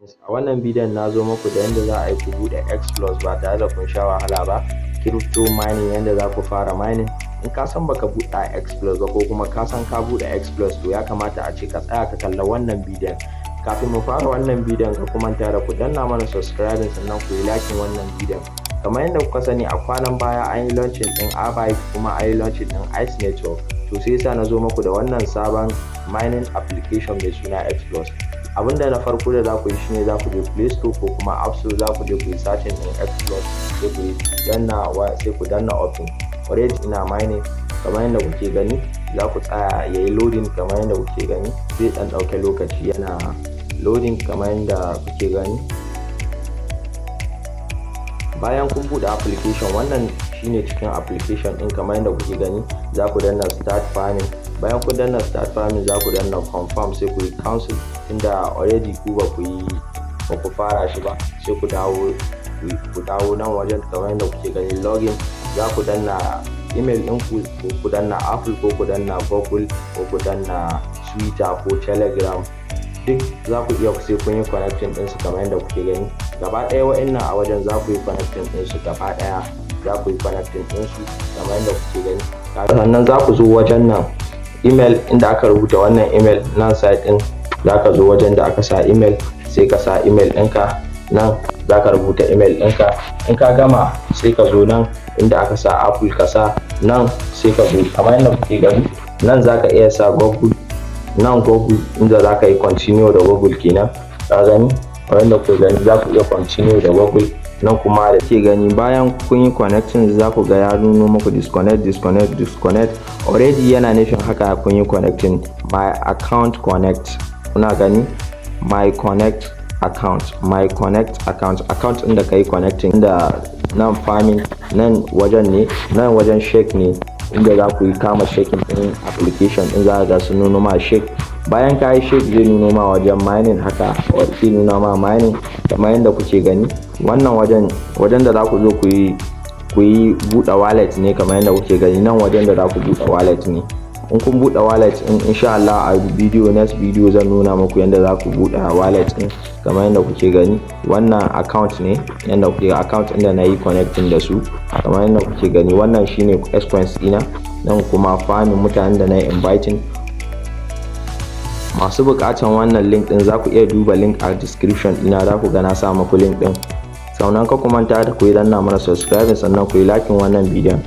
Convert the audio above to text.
A wannan bidiyon na zo muku da yadda za a yi ku buɗe XPLUS ba tare da kun sha wahala ba. Crypto mining, yadda za ku fara mining. In ka san baka buɗe XPLUS ba ko kuma ka san ka buɗe XPLUS, to ya kamata a ce ka tsaya ka kalla wannan bidiyon. Kafin mu fara wannan bidiyon ka kuma tare ku danna mana subscribing sannan ku yi liking wannan bidiyon. Kamar yadda kuka sani a kwanan baya an yi launching ɗin Arbite kuma an yi launching ɗin Ice Network. To sai yasa na zo muku da wannan sabon mining application mai suna XPLUS. Abinda na farko da za ku yi shine za ku je Play Store ko kuma App Store, za ku je ku yi searching ɗin XPLUS, sai ku sai ku danna open. Already ina mining kamar yadda kuke gani, za ku tsaya yayi loading kamar yadda kuke gani, zai dan ɗauke lokaci yana loading kamar yadda kuke gani. Bayan kun buɗe application, wannan shine cikin application ɗin kamar yadda kuke gani, za ku danna start farming. Bayan ku danna start farming za ku danna confirm, sai ku yi cancel inda already ku ba ku fara shi ba. Sai ku dawo nan wajen kamar yadda kuke gani login, za ku danna email ɗinku ko ku danna Apple ko ku danna Google ko ku danna Twitter ko Telegram, duk za ku iya sai kun yi connecting ɗinsu kamar yadda kuke gani. Gaba ɗaya wa'annan a wajen za ku yi connecting ɗinsu gaba ɗaya, za ku yi connecting ɗinsu kamar yadda kuke gani. Sannan za ku zo wajen nan email inda aka rubuta wannan email nan site ɗin, za ka zo wajen da aka sa email, sai ka sa email ɗinka nan, za ka rubuta email ɗinka. In ka gama sai ka zo nan inda aka sa Apple, ka sa nan, sai ka zo kamar yadda kuke gani nan za ka iya sa Google, nan Google inda za ka yi continue da Google kenan. Ka gani wanda ku gani za ku iya continue da Google nan kuma da ke gani. Bayan kun yi connecting za ku ga ya nuno muku disconnect. Already yana nufin haka kun yi connecting. My account connect, kuna gani my connect account account inda kai connecting, inda nan farming, nan wajen ne, nan wajen shake ne inda za ku yi kama shaking din application din, za ga su nuno ma shake. Bayan ka yi shake zai nuno ma wajen mining, haka zai nuna ma mining kamar yadda kuke gani. wannan wajen da za ku zo ku yi buɗe wallet ne kamar yadda kuke gani. Nan wajen da za ku buɗe wallet ne. In kun buɗe wallet in insha Allah a next video zan nuna muku yadda za ku buɗe wallet din kamar yadda kuke gani. Wannan account ne, yadda kuke account inda na yi connecting da su kamar yadda kuke gani. Wannan shine expense ɗina, nan kuma farming mutanen da na yi inviting. Masu buƙatan wannan link ɗin za ku iya duba link a description ɗina, za ku ga na sa muku link ɗin. Sannan ka kuma ta da ku yi danna mana subscribe sannan ku yi liking wannan bidiyon.